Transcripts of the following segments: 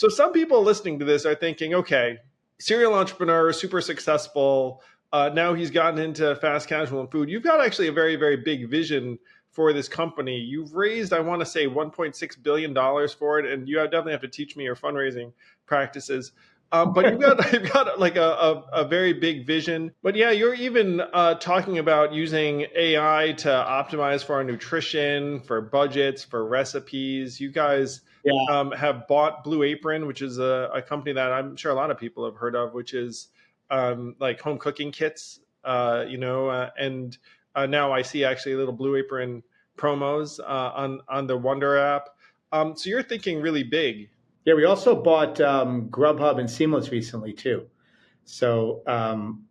So some people listening to this are thinking, okay, serial entrepreneur, super successful. Now he's gotten into fast casual and food. You've got actually a very, very big vision for this company. You've raised, I want to say, $1.6 billion for it. And you definitely have to teach me your fundraising practices. But you've got like a very big vision. But yeah, you're even talking about using AI to optimize for our nutrition, for budgets, for recipes. You guys Yeah. have bought Blue Apron, which is a company that I'm sure a lot of people have heard of, which is like home cooking kits, and now I see actually little Blue Apron promos on the Wonder app. So you're thinking really big. Yeah, we also bought Grubhub and Seamless recently too. So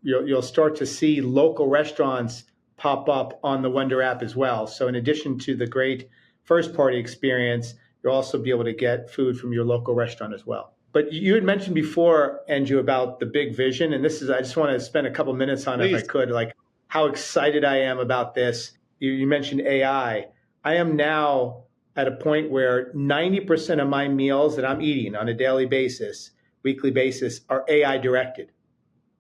you'll start to see local restaurants pop up on the Wonder app as well. So in addition to the great first party experience, you'll also be able to get food from your local restaurant as well. But you had mentioned before, Andrew, about the big vision, and I just want to spend a couple minutes on it if I Please. could, like how excited I am about this. You mentioned AI. I am now at a point where 90% of my meals that I'm eating on a daily basis, weekly basis, are AI directed.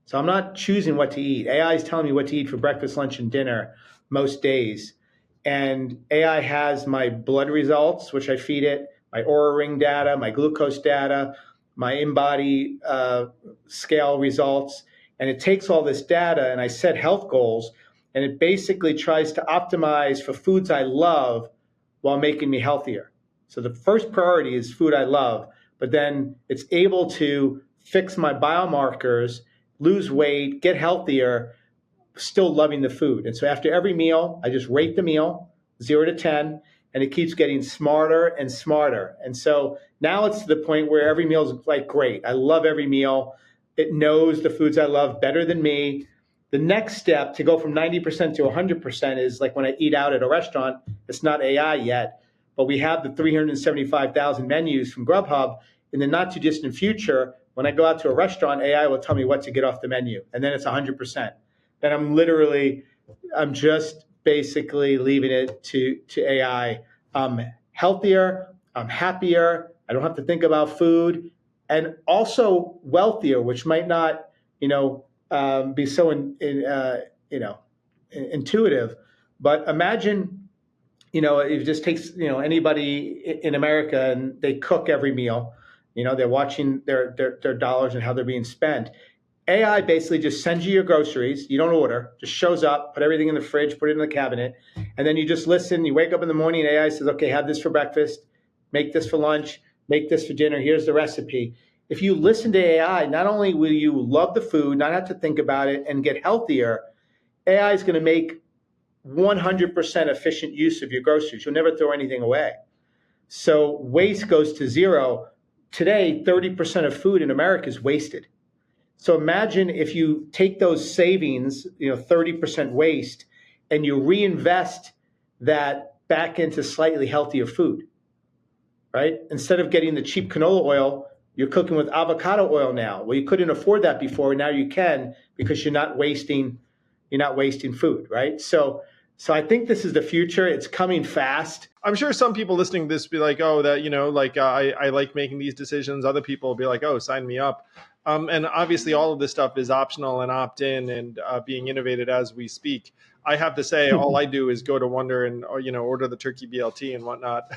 So I'm not choosing what to eat. AI is telling me what to eat for breakfast, lunch, and dinner most days. And AI has my blood results, which I feed it, my Oura Ring data, my glucose data, my in-body scale results. And it takes all this data and I set health goals. And it basically tries to optimize for foods I love while making me healthier. So the first priority is food I love, but then it's able to fix my biomarkers, lose weight, get healthier, still loving the food. And so after every meal, I just rate the meal 0 to 10, and it keeps getting smarter and smarter. And so now it's to the point where every meal is like great. I love every meal. It knows the foods I love better than me. The next step to go from 90% to 100% is like when I eat out at a restaurant, it's not AI yet, but we have the 375,000 menus from Grubhub. In the not too distant future, when I go out to a restaurant, AI will tell me what to get off the menu, and then it's 100%. Then I'm just basically leaving it to AI. I'm healthier, I'm happier, I don't have to think about food, and also wealthier, which might not, be so intuitive. But imagine, it just takes, anybody in America and they cook every meal. They're watching their dollars and how they're being spent. AI basically just sends you your groceries. You don't order, just shows up, put everything in the fridge, put it in the cabinet, and then you just listen. You wake up in the morning and AI says, okay, have this for breakfast, make this for lunch, make this for dinner. Here's the recipe. If you listen to AI, not only will you love the food, not have to think about it, and get healthier, AI is going to make 100% efficient use of your groceries. You'll never throw anything away. So waste goes to zero. Today, 30% of food in America is wasted. So imagine if you take those savings, 30% waste, and you reinvest that back into slightly healthier food, right? Instead of getting the cheap canola oil, you're cooking with avocado oil now. Well, you couldn't afford that before, now you can because you're not wasting food, right? So I think this is the future. It's coming fast. I'm sure some people listening to this be like, oh, that, I like making these decisions. Other people will be like, oh, sign me up. And obviously all of this stuff is optional and opt-in and being innovated as we speak. I have to say, all I do is go to Wonder and, order the turkey BLT and whatnot.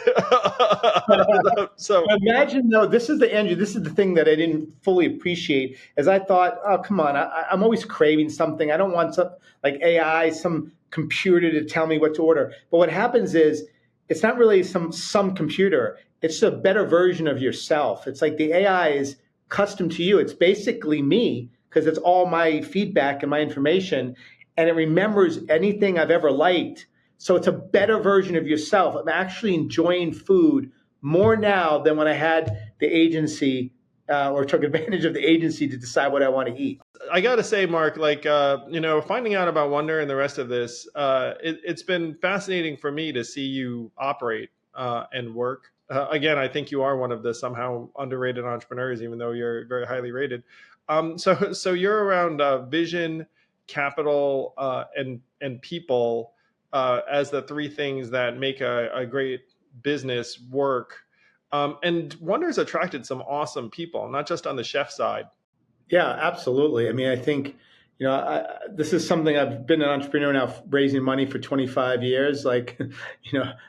So imagine though, this is the thing that I didn't fully appreciate as I thought, oh, come on. I'm always craving something. I don't want some like AI, some computer to tell me what to order. But what happens is it's not really some computer. It's a better version of yourself. It's like the AI is custom to you. It's basically me because it's all my feedback and my information, and it remembers anything I've ever liked. So it's a better version of yourself. I'm actually enjoying food more now than when I had the agency or took advantage of the agency to decide what I want to eat. I got to say, Mark, finding out about Wonder and the rest of this, it's been fascinating for me to see you operate and work. Again, I think you are one of the somehow underrated entrepreneurs, even though you're very highly rated. So you're around vision, capital, and people as the three things that make a great business work. And Wonder's attracted some awesome people, not just on the chef side. Yeah, absolutely. I mean, I think, this is something. I've been an entrepreneur now, raising money for 25 years. Like,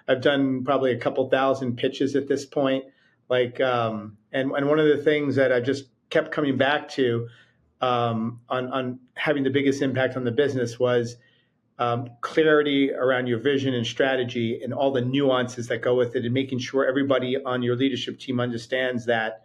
I've done probably a couple thousand pitches at this point. Like, and one of the things that I just kept coming back to on having the biggest impact on the business was clarity around your vision and strategy and all the nuances that go with it, and making sure everybody on your leadership team understands that,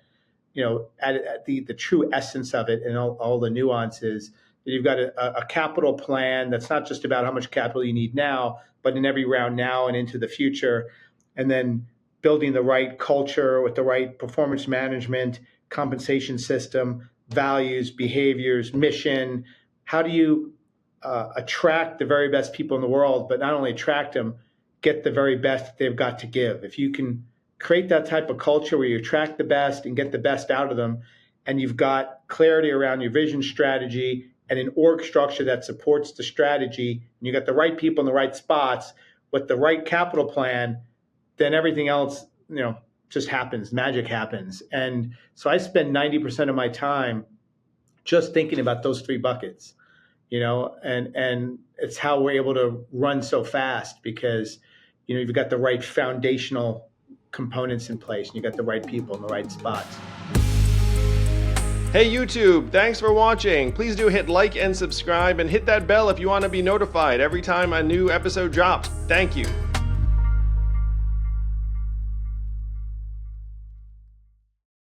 at the true essence of it and all the nuances. You've got a capital plan that's not just about how much capital you need now, but in every round now and into the future. And then building the right culture with the right performance management, compensation system, values, behaviors, mission. How do you attract the very best people in the world, but not only attract them, get the very best that they've got to give? If you can create that type of culture where you attract the best and get the best out of them, and you've got clarity around your vision, strategy, and an org structure that supports the strategy, and you got the right people in the right spots with the right capital plan, then everything else, just happens. Magic happens. And so I spend 90% of my time just thinking about those three buckets, and it's how we're able to run so fast, because, you've got the right foundational components in place, and you got the right people in the right spots. Hey YouTube, thanks for watching. Please do hit like and subscribe, and hit that bell if you want to be notified every time a new episode drops. Thank you.